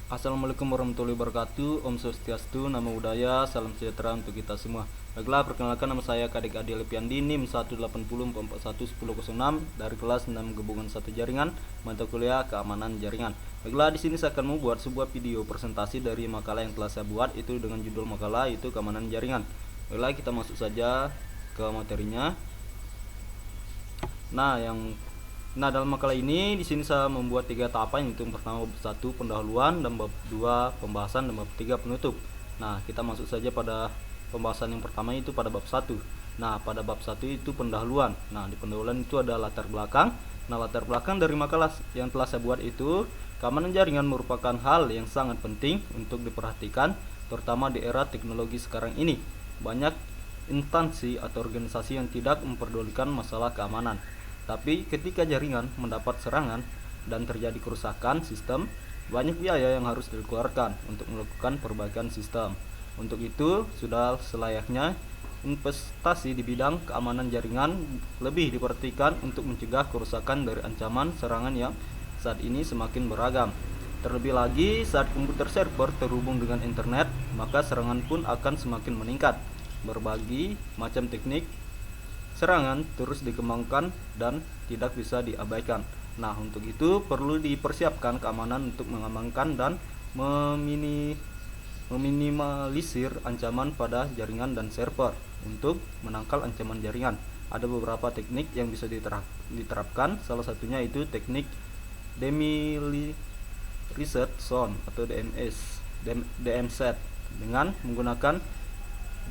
Assalamualaikum warahmatullahi wabarakatuh. Om Swastiastu, Namo Buddhaya, salam sejahtera untuk kita semua. Baiklah, perkenalkan nama saya Kadek Adi Lepiandi, NIM 18044411006 dari kelas 6 Gabungan 1 Jaringan, mata kuliah Keamanan Jaringan. Baiklah, di sini saya akan membuat sebuah video presentasi dari makalah yang telah saya buat, itu dengan judul makalah itu Keamanan Jaringan. Baiklah, kita masuk saja ke materinya. Nah, dalam makalah ini di sini saya membuat 3 tahapan, yaitu pertama bab 1 pendahuluan, dan bab 2 pembahasan, dan bab 3 penutup. Nah, kita masuk saja pada pembahasan yang pertama, itu pada bab 1. Nah, pada bab 1 itu pendahuluan. Nah, di pendahuluan itu ada latar belakang. Nah, latar belakang dari makalah yang telah saya buat itu, keamanan jaringan merupakan hal yang sangat penting untuk diperhatikan, terutama di era teknologi sekarang ini. Banyak instansi atau organisasi yang tidak memperdulikan masalah keamanan. Tapi ketika jaringan mendapat serangan dan terjadi kerusakan sistem, banyak biaya yang harus dikeluarkan untuk melakukan perbaikan sistem. Untuk itu, sudah selayaknya investasi di bidang keamanan jaringan lebih diperhatikan untuk mencegah kerusakan dari ancaman serangan yang saat ini semakin beragam. Terlebih lagi, saat komputer server terhubung dengan internet, maka serangan pun akan semakin meningkat. Berbagai macam teknik serangan terus dikembangkan dan tidak bisa diabaikan. Nah, untuk itu perlu dipersiapkan keamanan untuk mengamankan dan meminimalisir ancaman pada jaringan dan server. Untuk menangkal ancaman jaringan, ada beberapa teknik yang bisa diterapkan. Salah satunya itu teknik demilitarized zone atau DMZ. Dengan menggunakan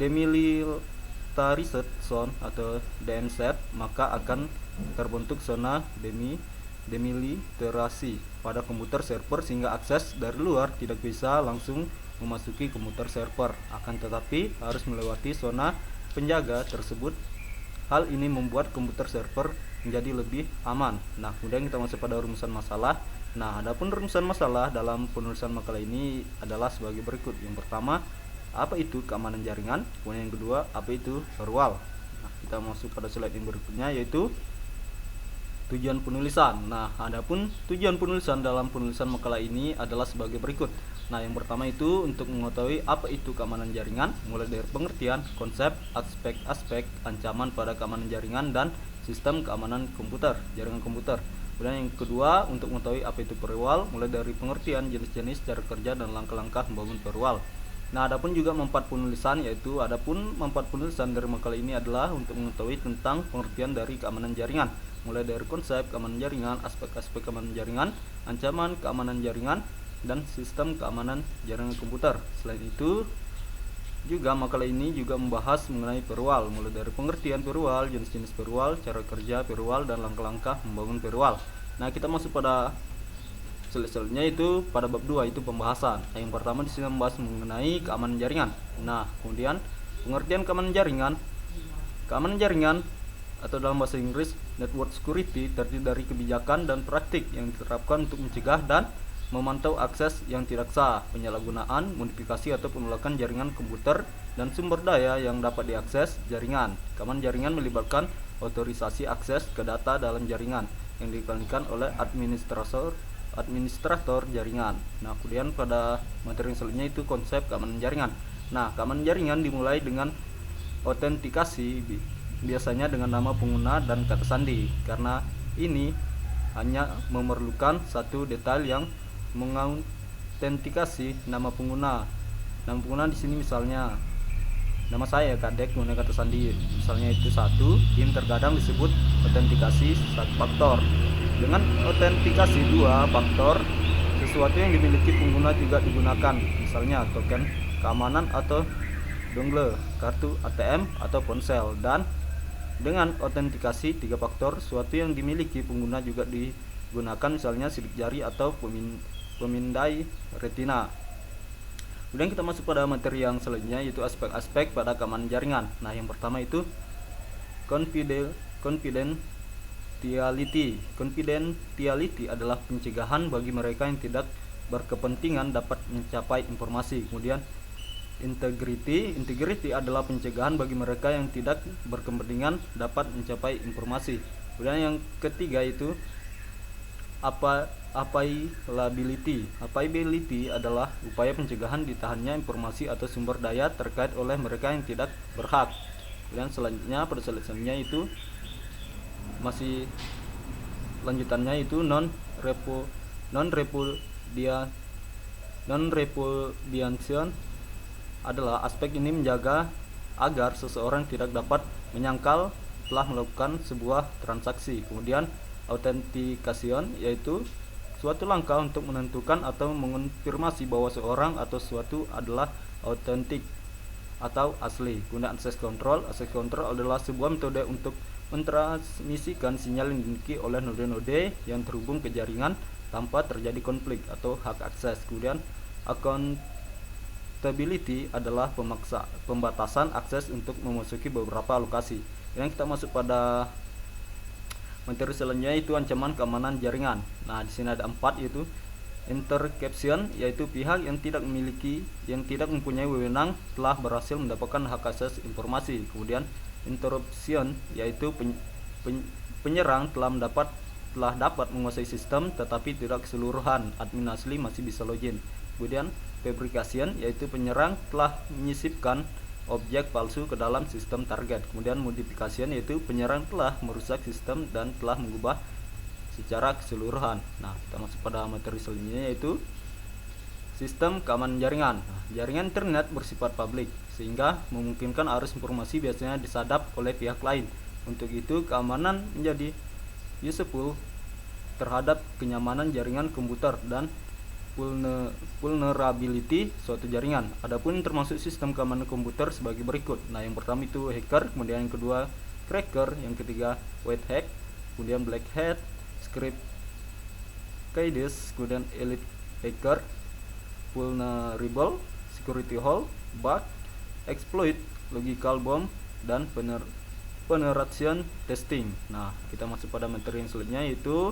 demilitarized zone atau DMZ, maka akan terbentuk zona demilitarisasi pada komputer server sehingga akses dari luar tidak bisa langsung memasuki komputer server, akan tetapi harus melewati zona penjaga tersebut. Hal ini membuat komputer server menjadi lebih aman. Nah, kemudian kita masuk pada rumusan masalah. Nah, adapun rumusan masalah dalam penulisan makalah ini adalah sebagai berikut. Yang pertama, apa itu keamanan jaringan? Kemudian yang kedua, apa itu firewall? Nah, kita masuk pada slide yang berikutnya, yaitu tujuan penulisan. Nah, adapun tujuan penulisan dalam penulisan makalah ini adalah sebagai berikut. Nah, yang pertama itu untuk mengetahui apa itu keamanan jaringan, mulai dari pengertian, konsep, aspek-aspek ancaman pada keamanan jaringan dan sistem keamanan komputer, jaringan komputer. Kemudian yang kedua, untuk mengetahui apa itu firewall, mulai dari pengertian, jenis-jenis, cara kerja, dan langkah-langkah membangun firewall. Nah, adapun juga manfaat penulisan, yaitu adapun manfaat penulisan dari makalah ini adalah untuk mengetahui tentang pengertian dari keamanan jaringan, mulai dari konsep keamanan jaringan, aspek-aspek keamanan jaringan, ancaman keamanan jaringan, dan sistem keamanan jaringan komputer. Selain itu, juga makalah ini juga membahas mengenai firewall, mulai dari pengertian firewall, jenis-jenis firewall, cara kerja firewall, dan langkah-langkah membangun firewall. Nah, kita masuk pada selanjutnya itu pada bab 2, itu pembahasan. Nah, yang pertama di sini membahas mengenai keamanan jaringan. Nah, kemudian pengertian keamanan jaringan. Keamanan jaringan atau dalam bahasa Inggris network security terdiri dari kebijakan dan praktik yang diterapkan untuk mencegah dan memantau akses yang tidak sah, penyalahgunaan, modifikasi atau penolakan jaringan komputer dan sumber daya yang dapat diakses jaringan. Keamanan jaringan melibatkan otorisasi akses ke data dalam jaringan yang dikendalikan oleh administrator jaringan. Nah, kemudian pada materi selanjutnya itu konsep keamanan jaringan. Nah, keamanan jaringan dimulai dengan autentikasi, biasanya dengan nama pengguna dan kata sandi, karena ini hanya memerlukan satu detail yang mengautentikasi nama pengguna. Nama pengguna di sini misalnya nama saya Kadek, kemudian kata sandi misalnya itu 1. Ini terkadang disebut autentikasi 1 faktor. Dengan autentikasi 2 faktor, sesuatu yang dimiliki pengguna juga digunakan, misalnya token keamanan atau dongle, kartu ATM atau ponsel. Dan dengan autentikasi 3 faktor, sesuatu yang dimiliki pengguna juga digunakan, misalnya sidik jari atau pemindai retina. Kemudian kita masuk pada materi yang selanjutnya, yaitu aspek-aspek pada keamanan jaringan. Nah, yang pertama itu confidentiality. Confidentiality adalah pencegahan bagi mereka yang tidak berkepentingan dapat mencapai informasi. Kemudian integrity adalah pencegahan bagi mereka yang tidak berkepentingan dapat mencapai informasi. Kemudian yang ketiga itu Availability. Availability adalah upaya pencegahan ditahannya informasi atau sumber daya terkait oleh mereka yang tidak berhak. Kemudian selanjutnya pada slide selanjutnya itu masih lanjutannya itu non repudiation adalah aspek ini menjaga agar seseorang tidak dapat menyangkal telah melakukan sebuah transaksi. Kemudian authentication yaitu suatu langkah untuk menentukan atau mengonfirmasi bahwa seorang atau sesuatu adalah autentik atau asli. Kemudian access control adalah sebuah metode untuk mentransmisikan sinyal yang dimiliki oleh node-node yang terhubung ke jaringan tanpa terjadi konflik atau hak akses. Kemudian accountability adalah pembatasan akses untuk memasuki beberapa lokasi. Yang kita masuk pada materi selanjutnya itu ancaman keamanan jaringan. Nah, di sini ada 4 yaitu interception yaitu pihak yang tidak mempunyai wewenang telah berhasil mendapatkan hak akses informasi. Kemudian interruption yaitu penyerang telah dapat menguasai sistem tetapi tidak keseluruhan, admin asli masih bisa login. Kemudian fabrication yaitu penyerang telah menyisipkan objek palsu ke dalam sistem target. Kemudian modification yaitu penyerang telah merusak sistem dan telah mengubah secara keseluruhan. Nah, kita masuk pada materi selanjutnya yaitu sistem keamanan jaringan. Nah, jaringan internet bersifat publik sehingga memungkinkan arus informasi biasanya disadap oleh pihak lain. Untuk itu, keamanan menjadi useful terhadap kenyamanan jaringan komputer dan vulnerability suatu jaringan. Adapun termasuk sistem keamanan komputer sebagai berikut. Nah, yang pertama itu hacker, kemudian yang kedua cracker, yang ketiga white hack, kemudian black hat, script kiddies, kemudian elite hacker, vulnerable, security hole, bug, exploit, logical bomb, dan penetration testing. Nah, kita masuk pada materi yang selanjutnya yaitu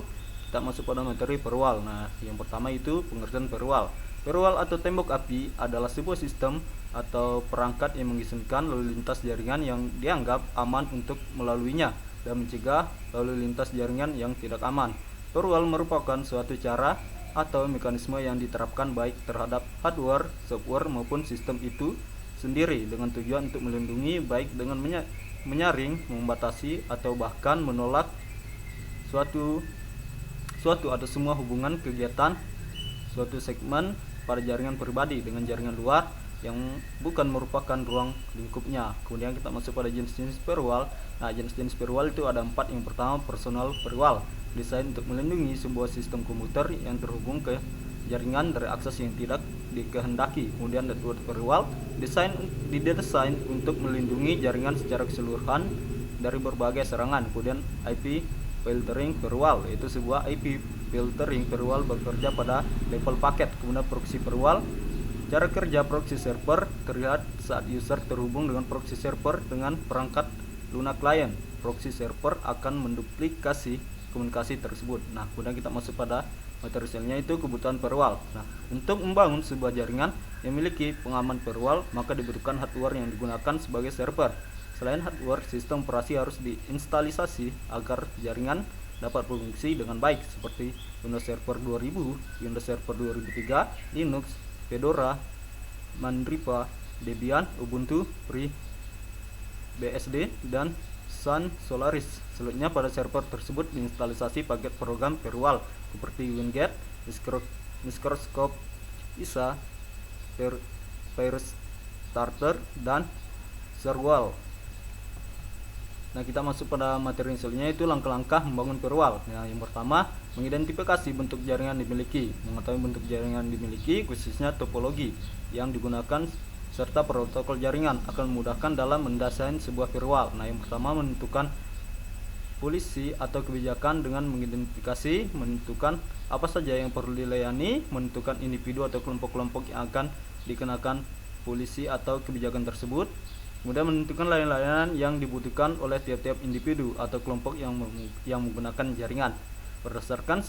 kita masuk pada materi firewall. Nah, yang pertama itu pengertian firewall. Firewall atau tembok api adalah sebuah sistem atau perangkat yang mengizinkan lalu lintas jaringan yang dianggap aman untuk melaluinya dan mencegah lalu lintas jaringan yang tidak aman. Firewall merupakan suatu cara atau mekanisme yang diterapkan baik terhadap hardware, software maupun sistem itu sendiri dengan tujuan untuk melindungi baik dengan menyaring, membatasi atau bahkan menolak suatu atau semua hubungan kegiatan suatu segmen pada jaringan pribadi dengan jaringan luar yang bukan merupakan ruang lingkupnya. Kemudian kita masuk pada jenis-jenis firewall. Nah, jenis-jenis firewall itu ada 4. Yang pertama personal firewall, desain untuk melindungi sebuah sistem komputer yang terhubung ke jaringan dari akses yang tidak dikehendaki. Kemudian network firewall, didesain untuk melindungi jaringan secara keseluruhan dari berbagai serangan. Kemudian IP filtering firewall, yaitu sebuah IP filtering firewall bekerja pada level paket. Kemudian proxy firewall, cara kerja proxy server terlihat saat user terhubung dengan proxy server dengan perangkat Luna client. Proxy server akan menduplikasi komunikasi tersebut. Nah, kemudian kita masuk pada materi selanjutnya itu kebutuhan firewall. Nah, untuk membangun sebuah jaringan yang memiliki pengaman firewall, maka dibutuhkan hardware yang digunakan sebagai server. Selain hardware, sistem operasi harus diinstalisasi agar jaringan dapat berfungsi dengan baik seperti Windows Server 2000, Windows Server 2003, Linux, Fedora, Mandriva, Debian, Ubuntu, FreeBSD, dan Sun Solaris. Selanjutnya pada server tersebut diinstalisasi paket program firewall seperti WinGate, Microscope, ISA, Firestarter, dan Serwall. Nah, kita masuk pada materi selanjutnya itu langkah-langkah membangun firewall. Nah, yang pertama, mengidentifikasi bentuk jaringan dimiliki. Mengetahui bentuk jaringan dimiliki, khususnya topologi yang digunakan serta protokol jaringan akan memudahkan dalam mendesain sebuah firewall. Nah, yang pertama menentukan polisi atau kebijakan dengan mengidentifikasi, menentukan apa saja yang perlu dilayani, menentukan individu atau kelompok-kelompok yang akan dikenakan polisi atau kebijakan tersebut. Kemudian menentukan layanan yang dibutuhkan oleh tiap-tiap individu atau kelompok yang menggunakan jaringan. Berdasarkan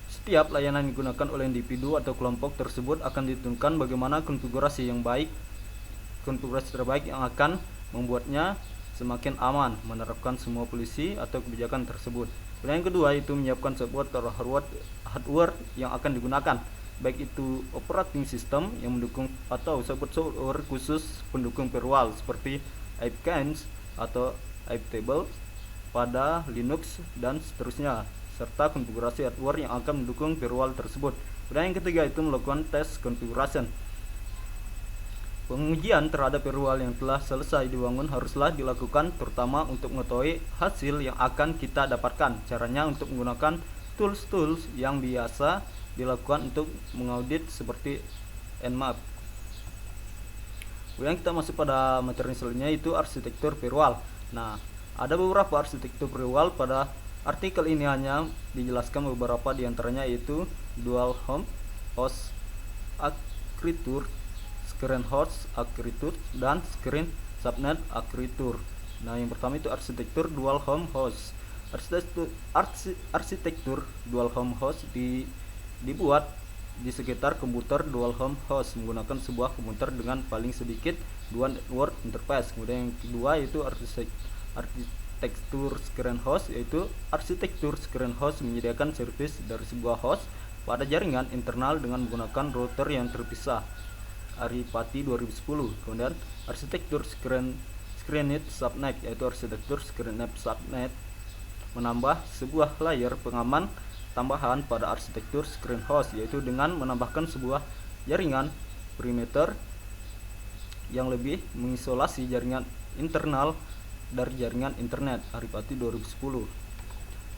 setiap layanan yang digunakan oleh individu atau kelompok tersebut akan ditentukan bagaimana konfigurasi terbaik yang akan membuatnya semakin aman menerapkan semua polisi atau kebijakan tersebut. Kemudian yang kedua itu menyiapkan software atau hardware yang akan digunakan, baik itu operating system yang mendukung atau software khusus pendukung firewall seperti Ipkins atau Iptable pada Linux dan seterusnya, serta konfigurasi hardware yang akan mendukung firewall tersebut. Kemudian yang ketiga itu melakukan test configuration. Pengujian terhadap firewall yang telah selesai dibangun haruslah dilakukan terutama untuk mengetahui hasil yang akan kita dapatkan. Caranya untuk menggunakan tools yang biasa dilakukan untuk mengaudit seperti Nmap. Kemudian kita masuk pada materi selanjutnya itu arsitektur firewall. Nah, ada beberapa arsitektur firewall. Pada artikel ini hanya dijelaskan beberapa diantaranya, yaitu dual home host architecture, screen host architecture, dan screen subnet architecture. Nah, yang pertama itu arsitektur dual home host. Arsitektur dual home host dibuat di sekitar komputer dual home host menggunakan sebuah komputer dengan paling sedikit dua network interface. Kemudian yang kedua itu arsitektur screen host, yaitu arsitektur screen host menyediakan service dari sebuah host pada jaringan internal dengan menggunakan router yang terpisah. Aripati 2010. Kemudian arsitektur screened subnet, yaitu arsitektur screened subnet menambah sebuah layer pengaman tambahan pada arsitektur screen host, yaitu dengan menambahkan sebuah jaringan perimeter yang lebih mengisolasi jaringan internal dari jaringan internet. Aripati 2010.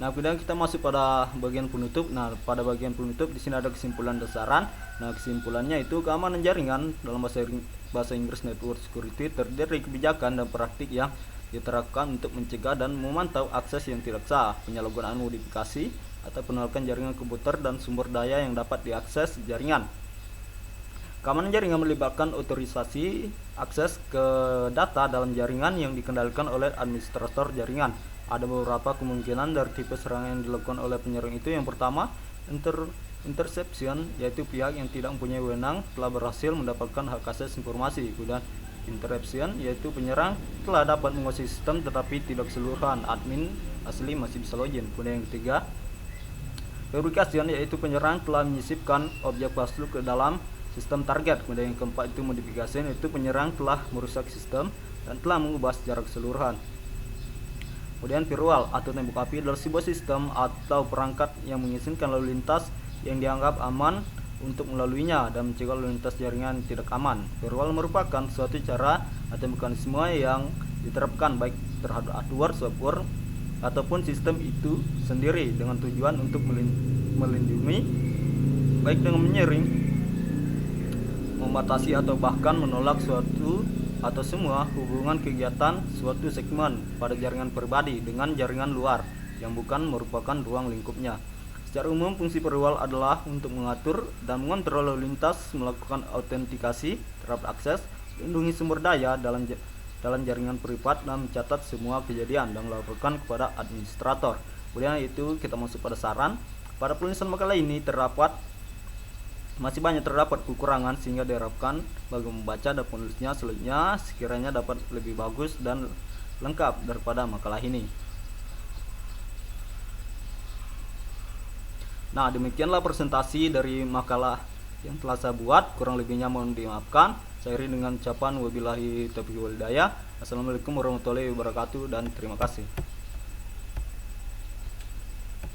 Nah, kemudian kita masuk pada bagian penutup. Nah, pada bagian penutup di sini ada kesimpulan dasaran. Nah, kesimpulannya itu keamanan jaringan dalam bahasa Inggris network security terdiri dari kebijakan dan praktik yang diterapkan untuk mencegah dan memantau akses yang tidak sah, penyalahgunaan modifikasi atau penolakan jaringan komputer dan sumber daya yang dapat diakses jaringan. Keamanan jaringan melibatkan otorisasi akses ke data dalam jaringan yang dikendalikan oleh administrator jaringan. Ada beberapa kemungkinan dari tipe serangan yang dilakukan oleh penyerang itu. Yang pertama, interception, yaitu pihak yang tidak mempunyai wewenang telah berhasil mendapatkan hak akses informasi. Kemudian interruption, yaitu penyerang telah dapat menguasai sistem tetapi tidak keseluruhan admin asli masih bisa login. Kemudian yang ketiga, fabrication, yaitu penyerang telah menyisipkan objek palsu ke dalam sistem target. Kemudian yang keempat itu modification, yaitu penyerang telah merusak sistem dan telah mengubah secara keseluruhan. Kemudian firewall atau tembok api adalah sebuah sistem atau perangkat yang mengizinkan lalu lintas yang dianggap aman untuk melaluinya dan mencegah lalu lintas jaringan tidak aman. Firewall merupakan suatu cara atau mekanisme yang diterapkan baik terhadap hardware, software, ataupun sistem itu sendiri dengan tujuan untuk melindungi, baik dengan menyaring, membatasi atau bahkan menolak suatu atau semua hubungan kegiatan suatu segmen pada jaringan pribadi dengan jaringan luar yang bukan merupakan ruang lingkupnya. Secara umum, fungsi firewall adalah untuk mengatur dan mengontrol lalu lintas, melakukan autentikasi terhadap akses, melindungi sumber daya dalam jaringan privat, dan mencatat semua kejadian dan melaporkan kepada administrator. Kemudian itu kita masuk pada saran. Pada penulisan makalah ini masih banyak terdapat kekurangan sehingga diharapkan bagi membaca dan penulisnya selanjutnya sekiranya dapat lebih bagus dan lengkap daripada makalah ini. Nah, demikianlah presentasi dari makalah yang telah saya buat. Kurang lebihnya mohon dimaafkan. Saya akhiri dengan ucapan wabillahi taufiq wal hidayah. Assalamualaikum warahmatullahi wabarakatuh dan terima kasih.